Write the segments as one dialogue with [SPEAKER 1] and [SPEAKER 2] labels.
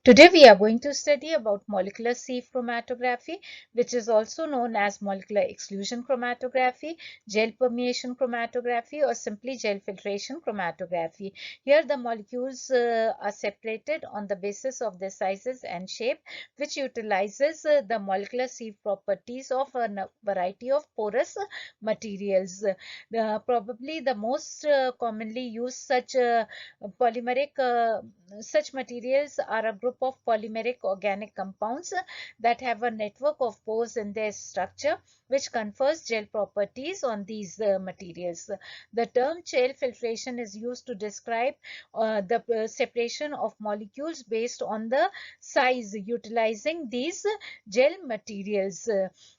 [SPEAKER 1] Today we are going to study about molecular sieve chromatography, which is also known as molecular exclusion chromatography, gel permeation chromatography, or simply gel filtration chromatography. Here the molecules are separated on the basis of their sizes and shape, which utilizes the molecular sieve properties of a variety of porous materials. Probably the most commonly used polymeric such materials are a group of polymeric organic compounds that have a network of pores in their structure, which confers gel properties on these materials. The term gel filtration is used to describe the separation of molecules based on the size utilizing these gel materials,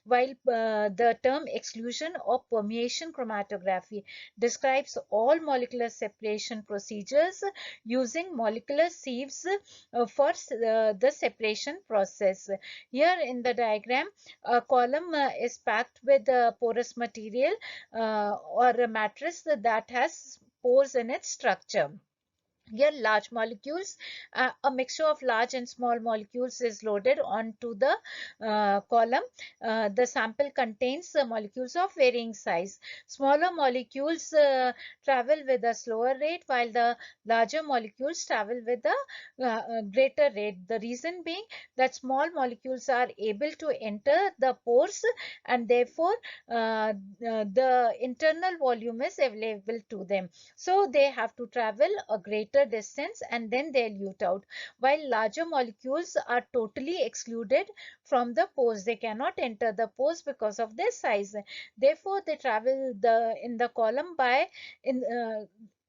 [SPEAKER 1] while the term exclusion or permeation chromatography describes all molecular separation procedures using molecular sieves for the separation process. Here in the diagram, a column is packed with porous material or a mattress that has pores in its structure. Here, large molecules, a mixture of large and small molecules is loaded onto the column. The sample contains molecules of varying size. Smaller molecules travel with a slower rate, while the larger molecules travel with a greater rate. The reason being that small molecules are able to enter the pores, and therefore the internal volume is available to them. So they have to travel a greater distance and then they elute out, while larger molecules are totally excluded from the pores. They cannot enter the pores because of their size. Therefore, they travel in the column by in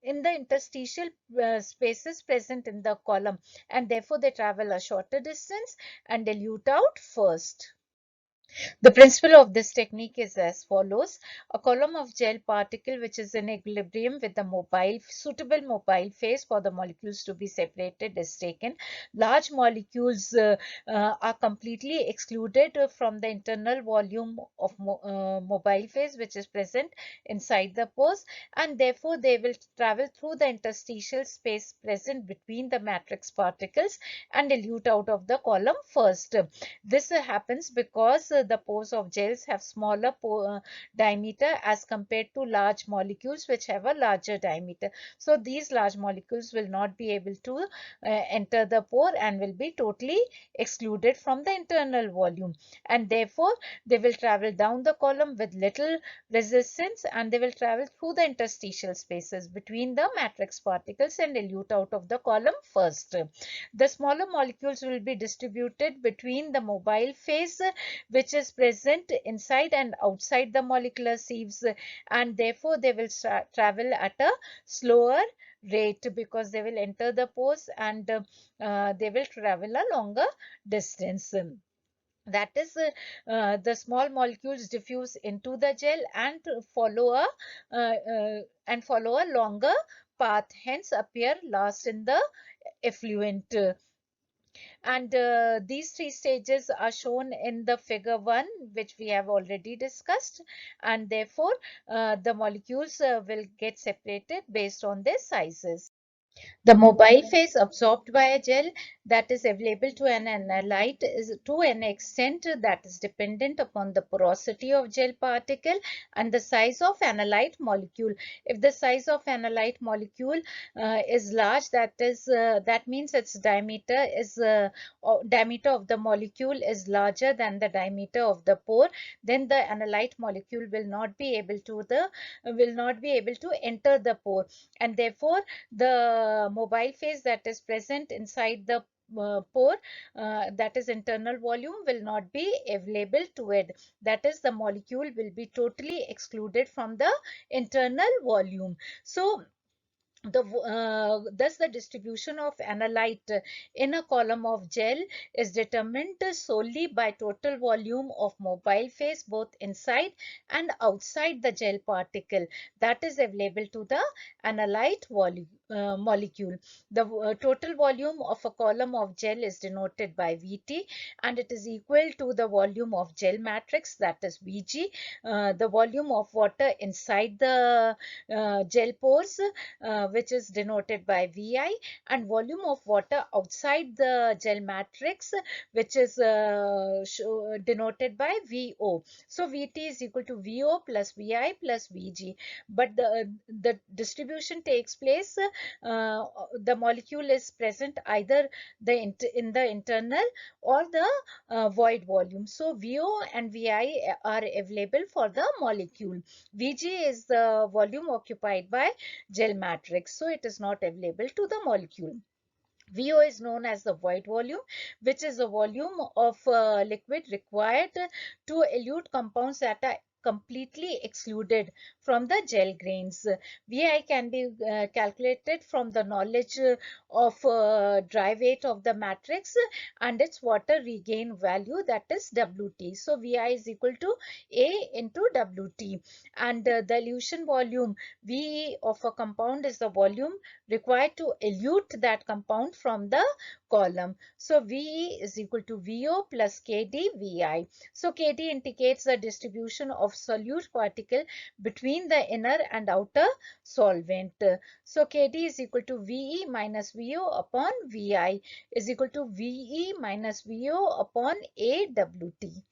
[SPEAKER 1] the interstitial spaces present in the column, and therefore they travel a shorter distance and dilute out first. The principle of this technique is as follows. A column of gel particle which is in equilibrium with the suitable mobile phase for the molecules to be separated is taken. Large molecules are completely excluded from the internal volume of mobile phase which is present inside the pores, and therefore they will travel through the interstitial space present between the matrix particles and dilute out of the column first. This happens because the pores of gels have smaller diameter as compared to large molecules which have a larger diameter. So these large molecules will not be able to enter the pore and will be totally excluded from the internal volume, and therefore they will travel down the column with little resistance, and they will travel through the interstitial spaces between the matrix particles and dilute out of the column first. The smaller molecules will be distributed between the mobile phase which is present inside and outside the molecular sieves, and therefore they will travel at a slower rate because they will enter the pores, and they will travel a longer distance. That is, the small molecules diffuse into the gel and follow a longer path, hence appear last in the effluent. And these three stages are shown in the figure 1, which we have already discussed, and therefore the molecules will get separated based on their sizes. The mobile phase absorbed by a gel that is available to an analyte is to an extent that is dependent upon the porosity of gel particle and the size of analyte molecule. If the size of analyte molecule is large, that means its diameter of the molecule is larger than the diameter of the pore, then the analyte molecule will not be able to enter the pore, and therefore the mobile phase that is present inside the pore, that is internal volume, will not be available to it. That is, the molecule will be totally excluded from the internal volume. So thus the distribution of analyte in a column of gel is determined solely by total volume of mobile phase both inside and outside the gel particle that is available to the analyte molecule. The total volume of a column of gel is denoted by Vt, and it is equal to the volume of gel matrix, that is Vg, the volume of water inside the gel pores, which is denoted by Vi, and volume of water outside the gel matrix, which is denoted by Vo. So Vt is equal to Vo plus Vi plus Vg. But the distribution takes place, the molecule is present either in the internal or the void volume. So Vo and Vi are available for the molecule. Vg is the volume occupied by gel matrix, so it is not available to the molecule. VO is known as the void volume, which is the volume of liquid required to elute compounds that are completely excluded from the gel grains. VI can be calculated from the knowledge of dry weight of the matrix and its water regain value, that is WT. So VI is equal to A into WT, and the elution volume VE of a compound is the volume required to elute that compound from the column. So VE is equal to VO plus KD VI. So KD indicates the distribution of solute particle between the inner and outer solvent. So KD is equal to VE minus VO upon VI is equal to VE minus VO upon AWT.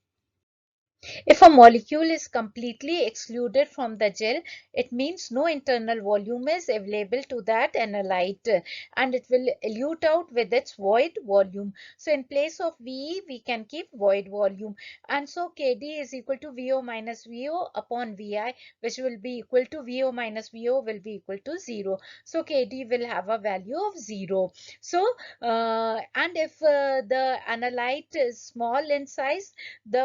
[SPEAKER 1] If a molecule is completely excluded from the gel, it means no internal volume is available to that analyte, and it will elute out with its void volume. So in place of VE, we can keep void volume. And so KD is equal to VO minus VO upon VI, which will be equal to VO minus VO will be equal to 0. So KD will have a value of 0. So, and if the analyte is small in size, the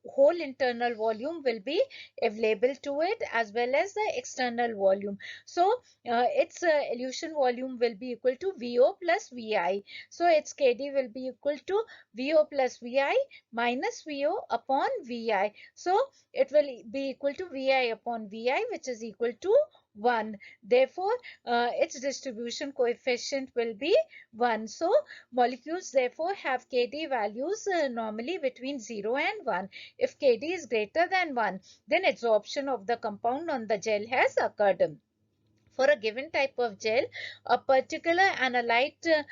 [SPEAKER 1] whole internal volume will be available to it as well as the external volume. So its elution volume will be equal to VO plus VI. So its KD will be equal to VO plus VI minus VO upon VI. So it will be equal to VI upon VI, which is equal to 1. Therefore, its distribution coefficient will be 1. So molecules therefore have Kd values normally between 0 and 1. If Kd is greater than 1, then adsorption of the compound on the gel has occurred. For a given type of gel, a particular analyte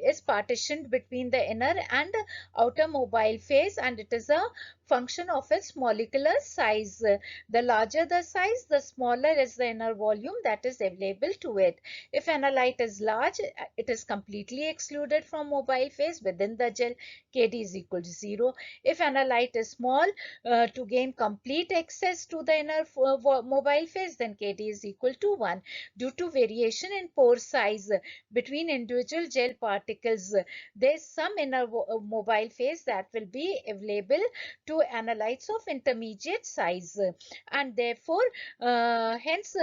[SPEAKER 1] is partitioned between the inner and outer mobile phase, and it is a function of its molecular size. The larger the size, the smaller is the inner volume that is available to it. If analyte is large, it is completely excluded from mobile phase within the gel. Kd is equal to 0. If analyte is small, to gain complete access to the inner mobile phase, then Kd is equal to 1. Due to variation in pore size between individual gel particles, there is some inner mobile phase that will be available to analytes of intermediate size, and therefore hence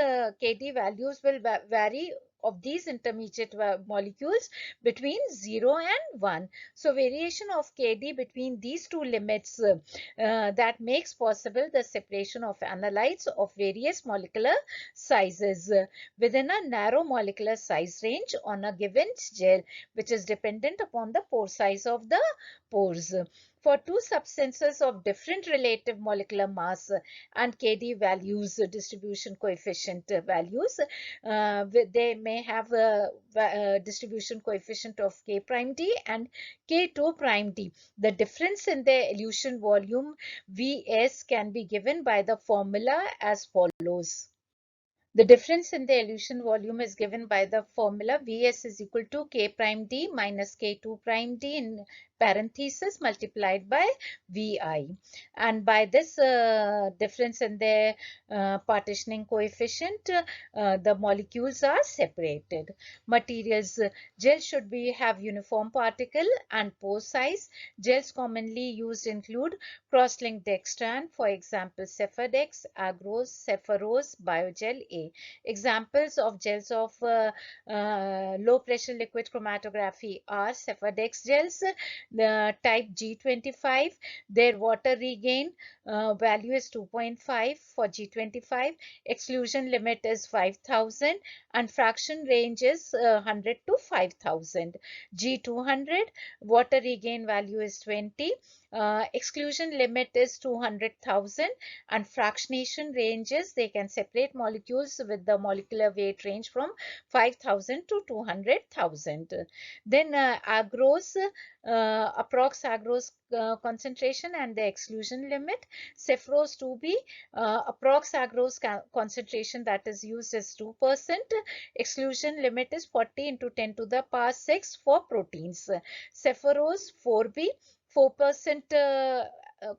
[SPEAKER 1] Kd values will vary of these intermediate molecules between 0 and 1. So variation of Kd between these two limits that makes possible the separation of analytes of various molecular sizes within a narrow molecular size range on a given gel, which is dependent upon the pore size of the pores. For two substances of different relative molecular mass and Kd values, distribution coefficient values, they may have a distribution coefficient of K prime D and K2 prime D. The difference in their elution volume Vs can be given by the formula as follows. The difference in the elution volume is given by the formula Vs is equal to K prime D minus K2 prime D in parenthesis multiplied by Vi. And by this difference in the partitioning coefficient, the molecules are separated. Materials. Gel should have uniform particle and pore size. Gels commonly used include cross-linked dextran, for example, Cephadex, Agros, Cepharose, Biogel A. Examples of gels of low pressure liquid chromatography are Cephadex gels, The type G25, their water regain value is 2.5 for G25, exclusion limit is 5,000, and fraction range is 100 to 5,000. G200, water regain value is 20, exclusion limit is 200,000, and fractionation ranges, they can separate molecules with the molecular weight range from 5,000 to 200,000. Then agarose, approx agarose concentration and the exclusion limit. Cephros 2b, approx agarose concentration that is used is 2%. Exclusion limit is 40 into 10 to the power 6 for proteins. Cephros 4b, 4%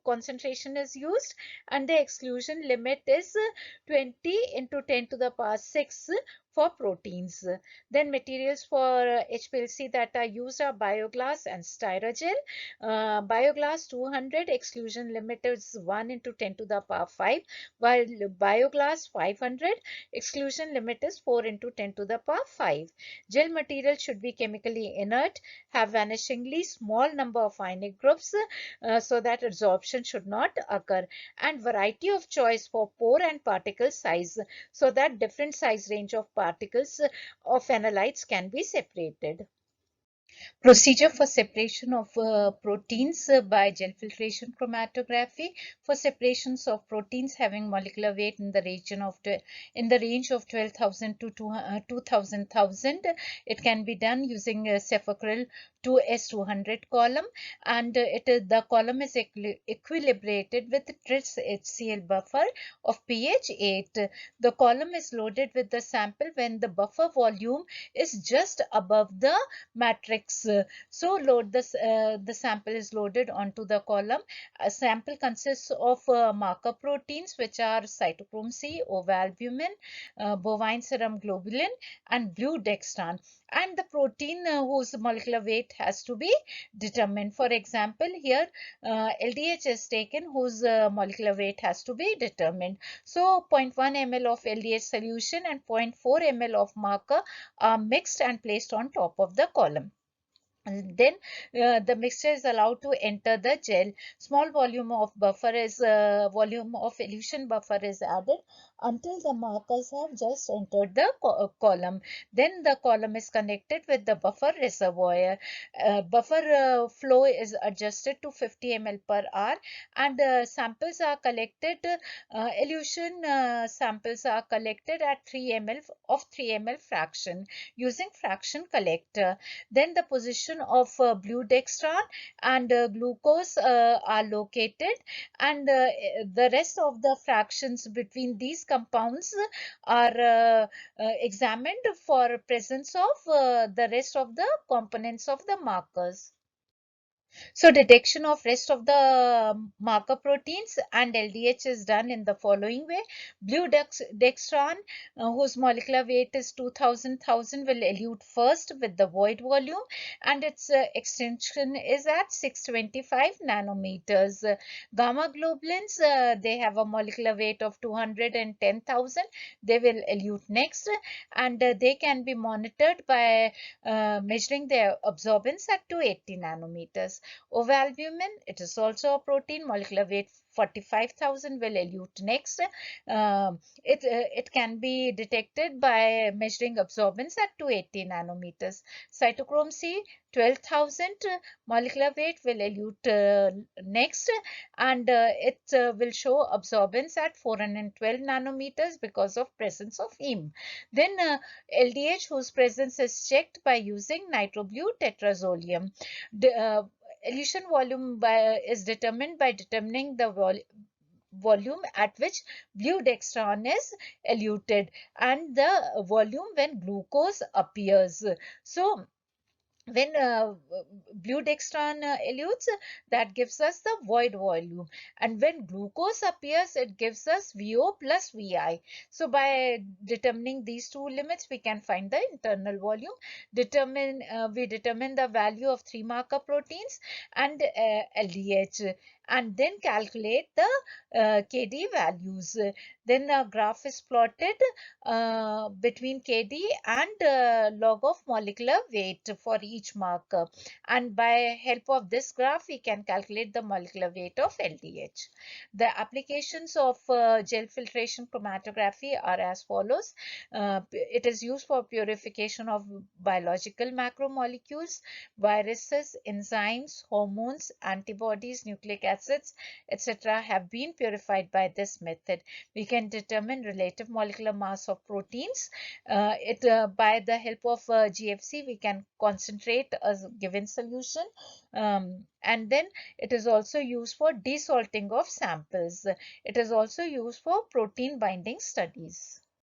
[SPEAKER 1] concentration is used, and the exclusion limit is 20 into 10 to the power 6 for proteins. Then materials for HPLC that are used are bioglass and styrogel. Bioglass 200, exclusion limit is 1 into 10 to the power 5, while bioglass 500, exclusion limit is 4 into 10 to the power 5. Gel material should be chemically inert, have vanishingly small number of ionic groups so that absorption should not occur, and variety of choice for pore and particle size so that different size range of particles of analytes can be separated. Procedure for separation of proteins by gel filtration chromatography. For separations of proteins having molecular weight in the range of 12,000 to 2,000, it can be done using Cephacryl 2S200 column, and the column is equilibrated with tris HCl buffer of pH 8. The column is loaded with the sample when the buffer volume is just above the matrix. So the sample is loaded onto the column. A sample consists of marker proteins, which are cytochrome C, ovalbumin, bovine serum globulin, and blue dextran, and the protein whose molecular weight has to be determined. For example, here LDH is taken, whose molecular weight has to be determined. So 0.1 ml of LDH solution and 0.4 ml of marker are mixed and placed on top of the column. And then the mixture is allowed to enter the gel. Small volume of elution buffer is added until the markers have just entered the column. Then the column is connected with the buffer reservoir. Buffer flow is adjusted to 50 ml per hour, and samples are collected. Elution samples are collected at 3 ml of 3 ml fraction using fraction collector. Then the position of blue dextran and glucose are located, and the rest of the fractions between these compounds are examined for presence of the rest of the components of the markers. So detection of rest of the marker proteins and LDH is done in the following way. Blue dextran, whose molecular weight is 2000,000, will elute first with the void volume, and its extension is at 625 nanometers. Gamma globulins, they have a molecular weight of 210,000. They will elute next, and they can be monitored by measuring their absorbance at 280 nanometers. Ovalbumin, it is also a protein, molecular weight 45,000, will elute next. It can be detected by measuring absorbance at 280 nanometers. Cytochrome C, 12,000, molecular weight, will elute next, and it will show absorbance at 412 nanometers because of presence of heme. Then LDH, whose presence is checked by using nitroblue tetrazolium. Elution volume is determined by determining the volume at which blue dextran is eluted and the volume when glucose appears. So when blue dextran elutes, that gives us the void volume, and when glucose appears, it gives us VO plus VI. So by determining these two limits, we can find the internal volume. We determine the value of 3 marker proteins and LDH, and then calculate the Kd values. Then a graph is plotted between Kd and log of molecular weight for each marker. And by help of this graph, we can calculate the molecular weight of LDH. The applications of gel filtration chromatography are as follows. It is used for purification of biological macromolecules, viruses, enzymes, hormones, antibodies, nucleic acids, etc. have been purified by this method. We can determine relative molecular mass of proteins. By the help of GFC, we can concentrate a given solution, and then it is also used for desalting of samples. It is also used for protein binding studies.